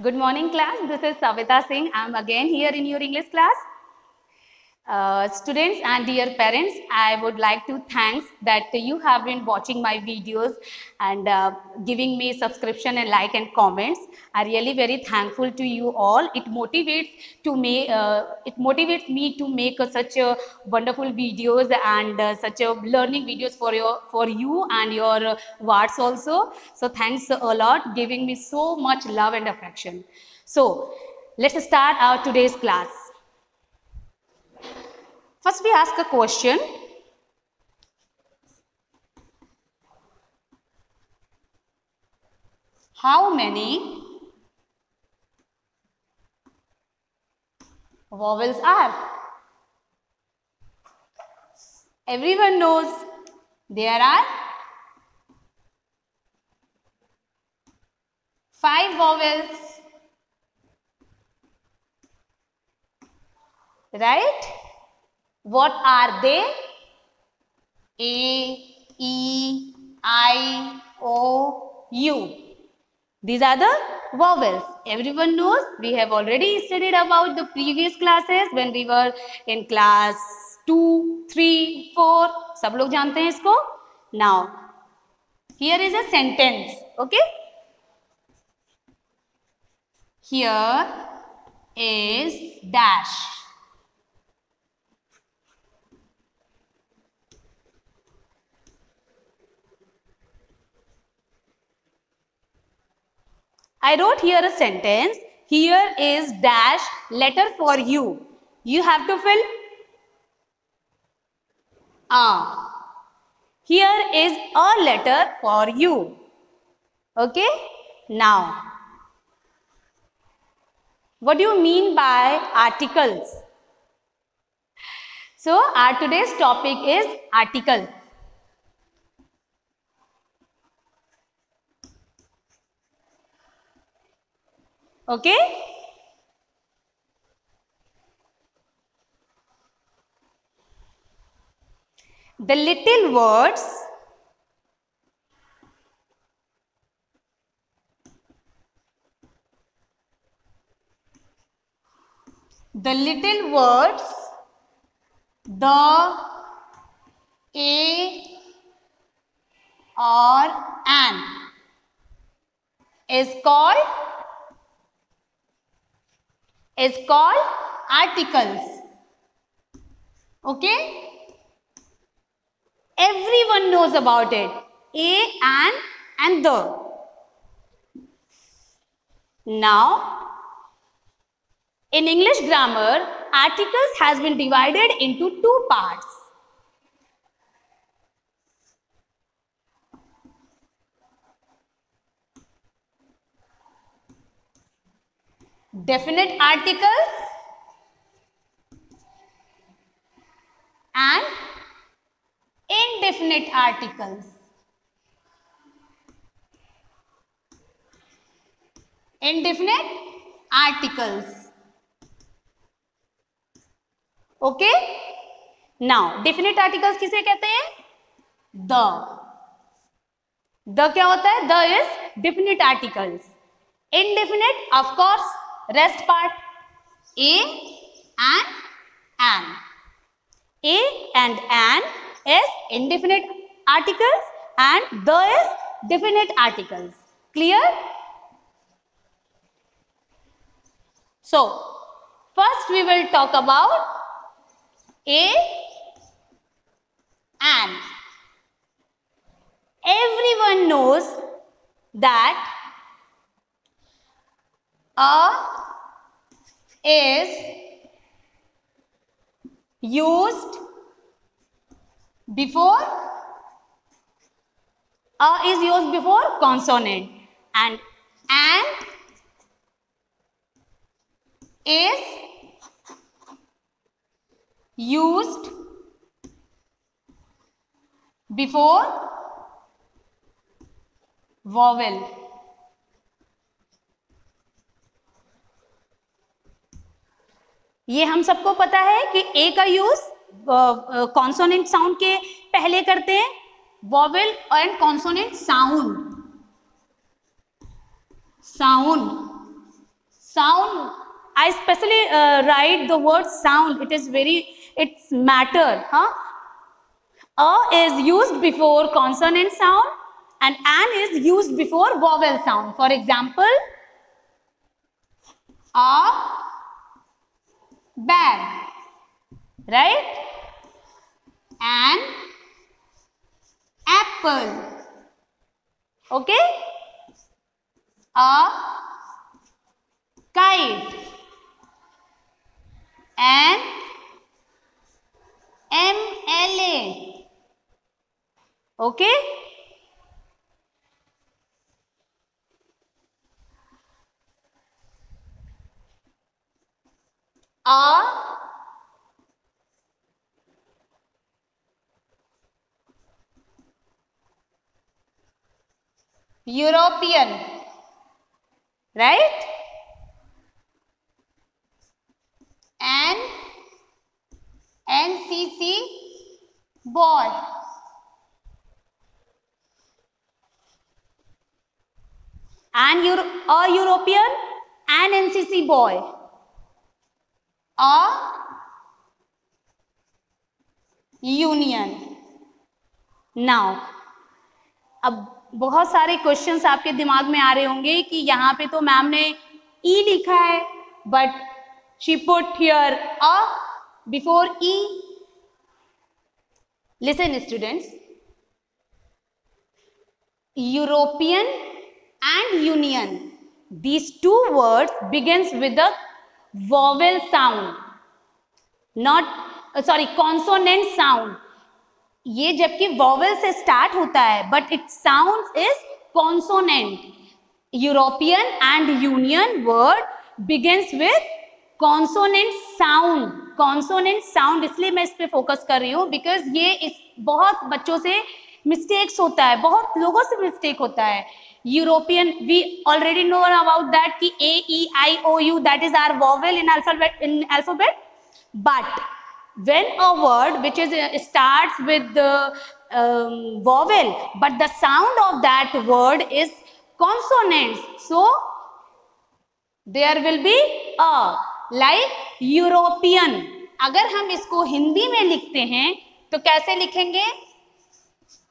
Good morning, class. This is Savita Singh. I am again here in your English class. Students and dear parents, I would like to thank that you have been watching my videos and giving me subscription and like and comments. I really very thankful to you all. It motivates me to make such a wonderful videos and such a learning videos for you and your wards also. So thanks a lot, giving me so much love and affection. So let's start our today's class. First, we ask a question. How many vowels are? Everyone knows there are 5 vowels. Right? What are they? A, E, I, O, U. These are the vowels. Everyone knows. We have already studied about the previous classes when we were in class 2, 3, 4. सब लोग जानते हैं इसको. Now, here is a sentence. Okay? Here is dash. I wrote here a sentence. Here is dash letter for you. You have to fill A. Here is a letter for you. Okay? Now, what do you mean by articles? So, our today's topic is article. Okay? The little words the, a or an is called articles. Okay? Everyone knows about it. A, an, and the. Now, in English grammar, articles has been divided into 2 parts. Definite articles and indefinite articles. Indefinite articles. Okay? Now, definite articles किसे कहते हैं? The. The क्या होता है? The is definite articles. Indefinite, of course, rest part. A and an. A and an is indefinite articles and the is definite articles. Clear? So, first we will talk about a, an. Everyone knows that a is used before consonant and an is used before vowel. ये हम सबको पता है कि ए का use consonant sound के पहले करते हैं, vowel and consonant sound sound, I especially write the word sound. It is very, it's matter. Huh? A is used before consonant sound and an is used before vowel sound. For example, a bag, right? An apple. Okay? A kite. An MLA. Okay? A European, right? An NCC boy. A European, an NCC boy. A union. Now, अब बहुत सारे questions आपके दिमाग में आ रहे होंगे कि यहाँ पे तो मैम ने ई लिखा है, but she put here a before E. Listen students, European and union, these two words begins with a vowel sound, not consonant sound. ये जबकि vowel से start होता है, but its sound is consonant. European and union word begins with consonant sound. Consonant sound इसलिए मैं इस पे focus कर रही हूँ because ये इस बहुत बच्चों से मिस्टेक्स होता है, बहुत लोगों से मिस्टेक होता है. European, we already know about that कि A, E, I, O, U, that is our vowel in alphabet. But when a word which is starts with the vowel, but the sound of that word is consonants, so there will be a, like European. अगर हम इसको हिंदी में लिखते हैं तो कैसे लिखेंगे?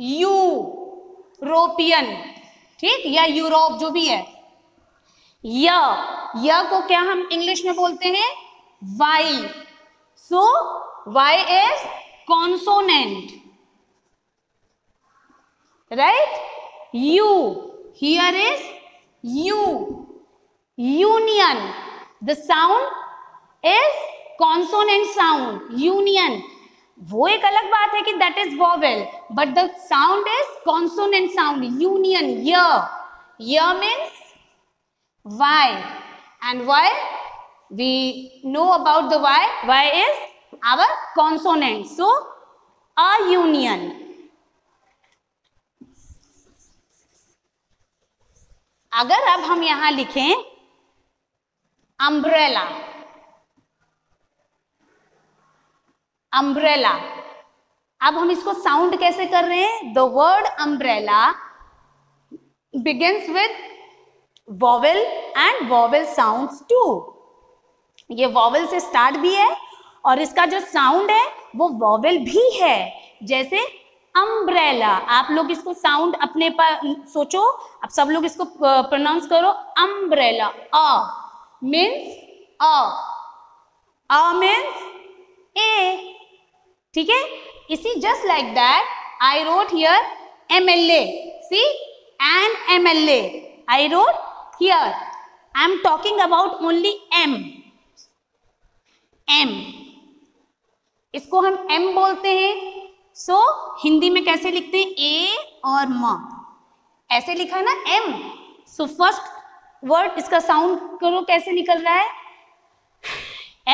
European, ठीक, या यूरोप, जो भी है. य को क्या हम इंग्लिश में बोलते हैं? Y. So Y is consonant, right? U, here is U. Union, the sound is consonant sound. Union, वो एक अलग बात है कि that is vowel, but the sound is consonant sound. Union, य means Y, and Y we know about the Y. Y is our consonant, so a union. अगर अब हम यहां लिखें अम्ब्रेला, अम्ब्रेला, अब हम इसको साउंड कैसे कर रहे हैं? The word umbrella begins with vowel and vowel sounds too. ये वॉवेल से स्टार्ट भी है और इसका जो साउंड है वो वॉवेल भी है. जैसे अम्ब्रेला, आप लोग इसको साउंड अपने पर सोचो, अब सब लोग इसको प्रोनाउंस करो. अम्ब्रेला, अ मीन्स अ मीन्स ए, ठीक है? इसी just like that I wrote here MLA. See, an MLA I wrote here. I am talking about only M. M, इसको हम M बोलते हैं. सो हिंदी में कैसे लिखते हैं? A और म, ऐसे लिखा है ना M. सो फर्स्ट वर्ड इसका साउंड करो कैसे निकल रहा है?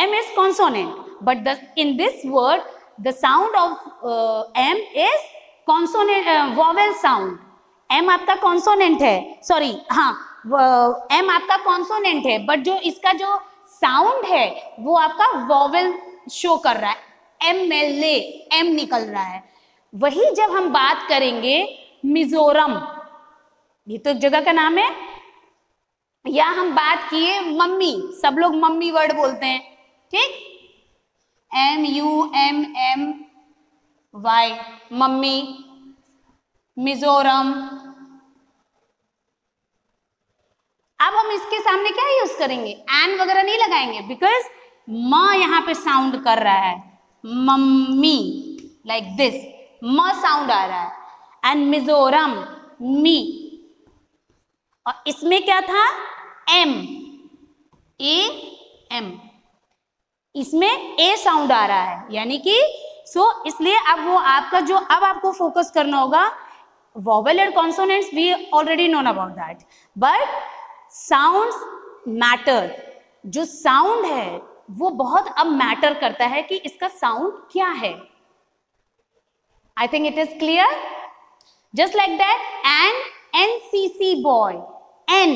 M is consonant, but in this word the sound of M is consonant, vowel sound. M आपका consonant है, सॉरी, हाँ, M आपका consonant है, बट जो इसका जो साउंड है वो आपका vowel शो कर रहा है. MLA, M निकल रहा है. वही जब हम बात करेंगे मिजोरम, ये तो जगह का नाम है, या हम बात किए मम्मी, सब लोग मम्मी वर्ड बोलते हैं, ठीक, MUMMY, मम्मी, मिजोरम। अब हम इसके सामने क्या यूज करेंगे, एन वगैरह नहीं लगाएंगे, बिकॉज म यहां पे साउंड कर रहा है, मम्मी, लाइक दिस, म साउंड आ रहा है, एंड मिजोरम, मी, और इसमें क्या था, एम, ए एम, इसमें ए साउंड आ रहा है, यानी कि इसलिए अब वो आपका जो, अब आपको फोकस करना होगा, vowel and consonants we already known about that, but sounds matter, जो साउंड है वो बहुत अब मैटर करता है कि इसका साउंड क्या है। I think it is clear, just like that, an NCC boy, N,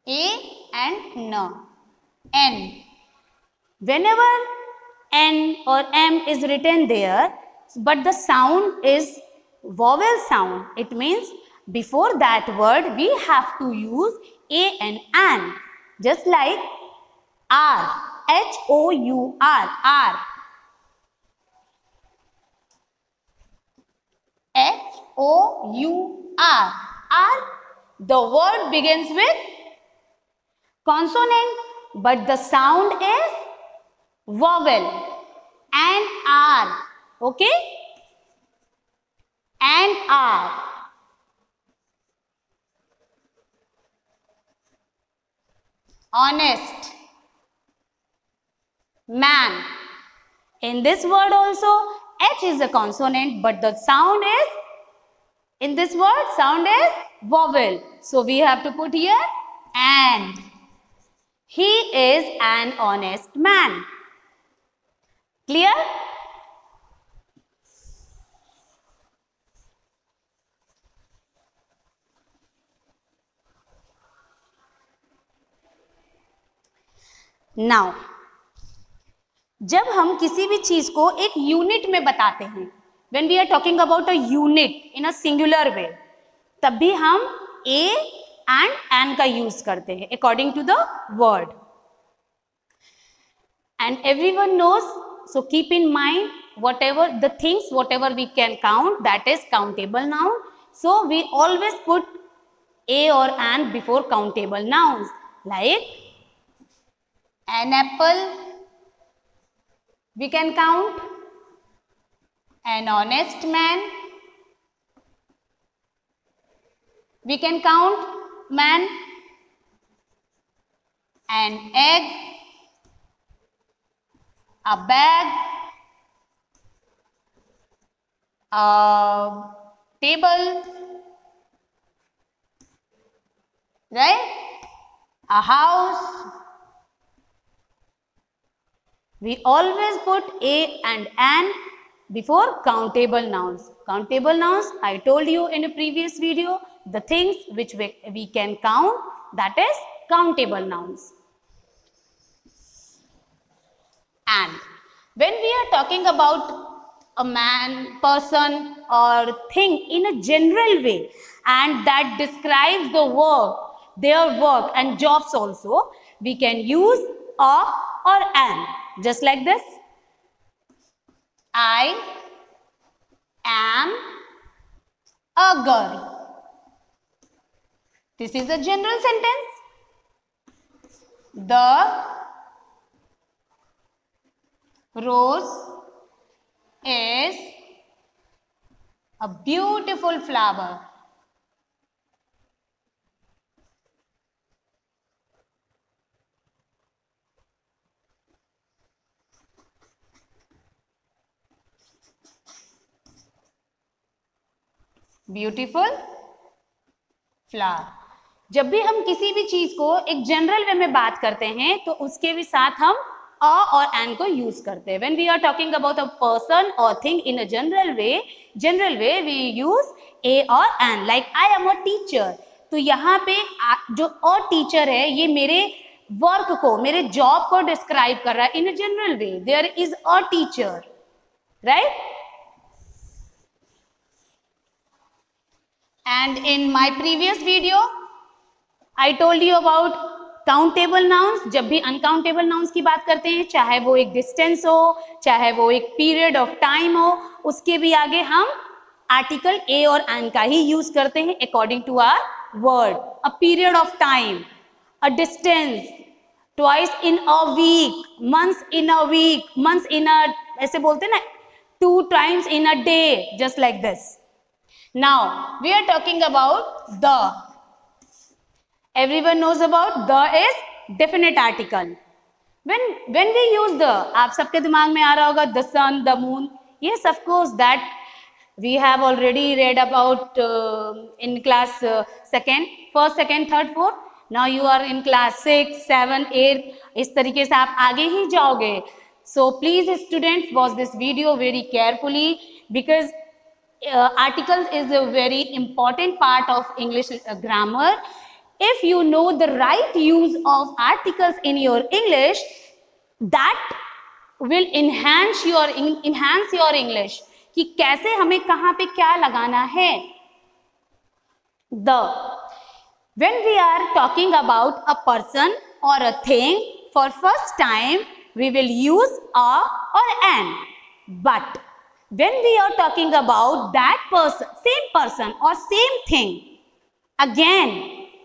A and N, N, whenever N or M is written there, but the sound is vowel sound, it means before that word we have to use A and an, just like R, HOUR, R, HOUR, R, the word begins with consonant, but the sound is vowel, and R, okay, and R. Honest, man. In this word also, H is a consonant, but the sound is, in this word, sound is vowel. So we have to put here and. He is an honest man. Clear? Now, जब हम किसी भी चीज को एक unit में बताते हैं, when we are talking about a unit in a singular way, तब भी हम a and an का यूज करते हैं according to the word. And everyone knows, so keep in mind, whatever the things, whatever we can count, that is countable noun. So we always put a or an before countable nouns, like an apple we can count, an honest man we can count, man, an egg, a bag, a table, right, a house. We always put a and an before countable nouns. Countable nouns, I told you in a previous video, the things which we can count, that is countable nouns. And when we are talking about a man, person or thing in a general way, and that describes the work, their work and jobs also, we can use a or an. Just like this, I am a girl. This is a general sentence. The rose is a beautiful flower. Beautiful flower. जब भी हम किसी भी चीज को एक general वे में बात करते हैं तो उसके भी साथ हम अ और एन को यूज करते हैं. When we are talking about a person और thing in a general way we use a और an. Like I am a teacher, तो यहाँ पे जो अ टीचर है ये मेरे वर्क को, मेरे जॉब को डिस्क्राइब कर रहा है in a general way. There is a teacher, right? And in my previous video, I told you about countable nouns. जब भी अनकाउंटेबल नाउन्स की बात करते हैं, चाहे वो एक डिस्टेंस हो, चाहे वो एक पीरियड ऑफ टाइम हो, उसके भी आगे हम आर्टिकल ए और एन का ही यूज करते हैं according to our word. A period of time, a distance, twice in a week, months in a week, months in a, ऐसे बोलते हैं ना, 2 times in a day, just like this. Now we are talking about the. Everyone knows about the is definite article. When we use the, आप सबके दिमाग में आ रहा होगा the sun, the moon. Yes, of course, that we have already read about in class second, first, second, third, fourth. Now you are in class 6, 7, 8. इस तरीके से आप आगे ही जाओगे. So please students watch this video very carefully, because articles is a very important part of English grammar. If you know the right use of articles in your English, that will enhance your English. कि कैसे हमें कहाँ पे क्या लगाना है. The. When we are talking about a person or a thing for first time, we will use a or an. But when we are talking about that person, same person or same thing, again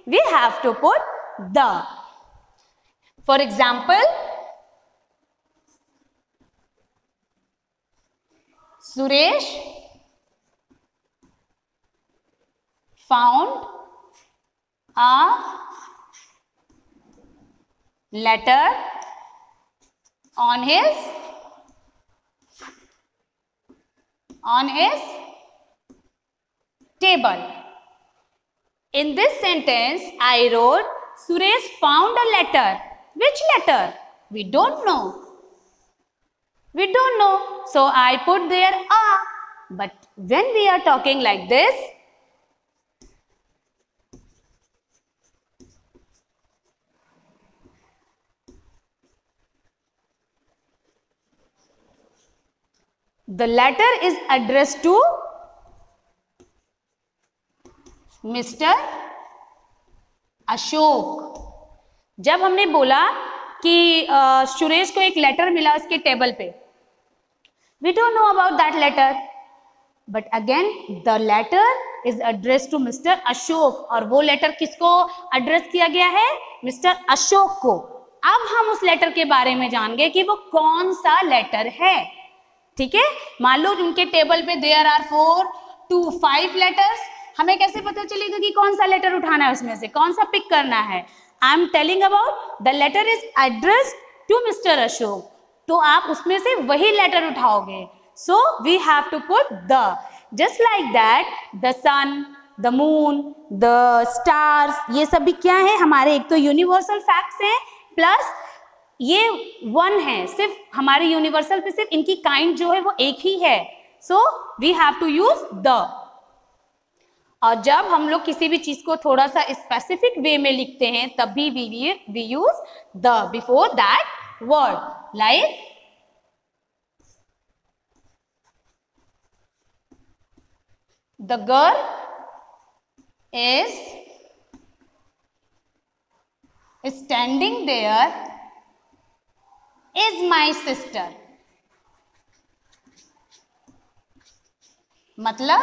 we have to put the. For example, Suresh found a letter on his table. In this sentence, I wrote Suresh found a letter. Which letter? We don't know. So I put there a. But when we are talking like this, the letter is addressed to Mr. Ashok. जब हमने बोला कि सुरेश को एक letter मिला उसके table पे, we don't know about that letter, but again the letter is addressed to Mr. Ashok. और वो लेटर किसको एड्रेस किया गया है? मिस्टर अशोक को. अब हम उस लेटर के बारे में जान गए कि वो कौन सा लेटर है. ठीक है, मान लो उनके टेबल पे देयर आर 4 to 5 लेटर्स. हमें कैसे पता चलेगा कि कौन सा लेटर उठाना है, उसमें से कौन सा पिक करना है? I am telling about the letter is addressed to mister Ashok. तो आप उसमें से वही लेटर उठाओगे. So we have to put the. Just like that the sun, the moon, the stars, ये सब भी क्या है? हमारे एक तो यूनिवर्सल फैक्ट्स हैं, प्लस ये वन है. सिर्फ हमारे यूनिवर्सल पे सिर्फ इनकी काइंड जो है वो एक ही है. So we have to use the. और जब हम लोग किसी भी चीज को थोड़ा सा स्पेसिफिक वे में लिखते हैं, तब भी we use the before that word. Like the girl is standing there is my sister. मतलब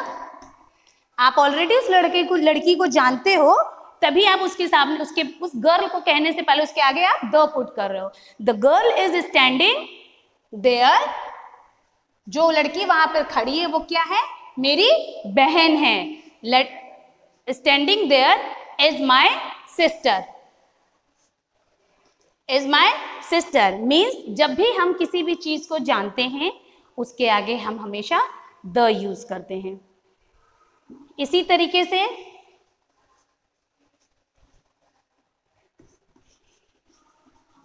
आप ऑलरेडी उस लड़की को जानते हो, तभी आप उसके सामने उस गर्ल को कहने से पहले उसके आगे आप द पुट कर रहे हो. The girl is standing there. जो लड़की वहां पर खड़ी है वो क्या है? मेरी बहन है. Standing there is my sister. Is my sister means जब भी हम किसी भी चीज को जानते हैं उसके आगे हम हमेशा द यूज करते हैं. इसी तरीके से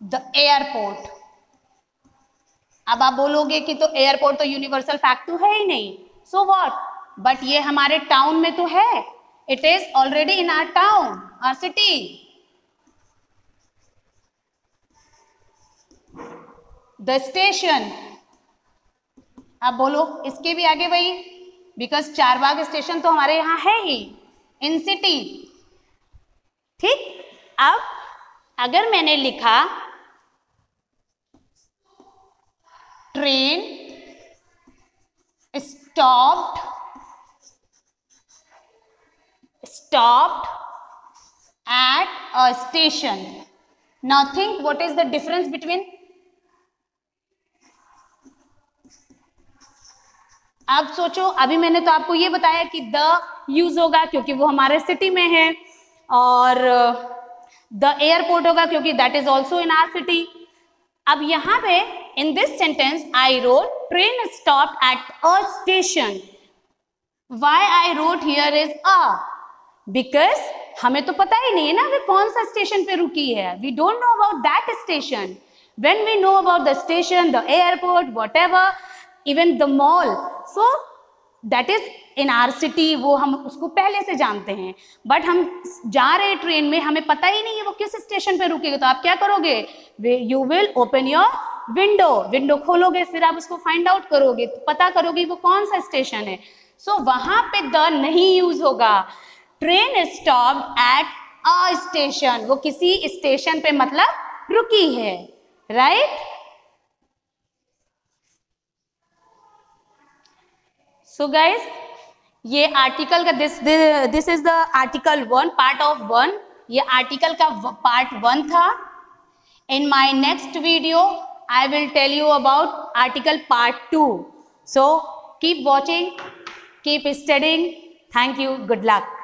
द एयरपोर्ट. अब आप बोलोगे कि तो एयरपोर्ट तो यूनिवर्सल फैक्ट तो है ही नहीं. सो व्हाट, बट ये हमारे टाउन में तो है. It is already in our town, our city. The station. आप बोलो इसके भी आगे वही, बिकॉज चारबाग स्टेशन तो हमारे यहाँ है ही इन सिटी. ठीक, अब अगर मैंने लिखा train stopped at a station. Now think, what is the difference between? अब सोचो, अभी मैंने तो आपको ये बताया कि द यूज होगा क्योंकि वो हमारे सिटी में है, और द एयरपोर्ट होगा क्योंकि that is also in our city. अब यहाँ पे in this sentence I wrote train stopped at a station. Why I wrote here is a, because हमें तो पता ही नहीं है ना वे कौन सा स्टेशन पे रुकी है. We don't know about that station. When we know about the station, the airport, whatever, even the mall, so that is in our city, वो हम उसको पहले से जानते हैं. बट हम जा रहे हैं ट्रेन में, हमें पता ही नहीं है वो किस स्टेशन पे रुकेगा. तो आप क्या करोगे? You will open your window खोलोगे, फिर आप उसको फाइंड आउट करोगे, पता करोगे वो कौन सा स्टेशन है. सो वहां पे द नहीं यूज होगा. Train stopped at a station, वो किसी स्टेशन पे मतलब रुकी है, राइट? सो गाइस, ये आर्टिकल का this is the article 1, part of 1. ये आर्टिकल का पार्ट 1 था. In my next video I will tell you about article part 2. So keep watching, keep studying. Thank you. Good luck.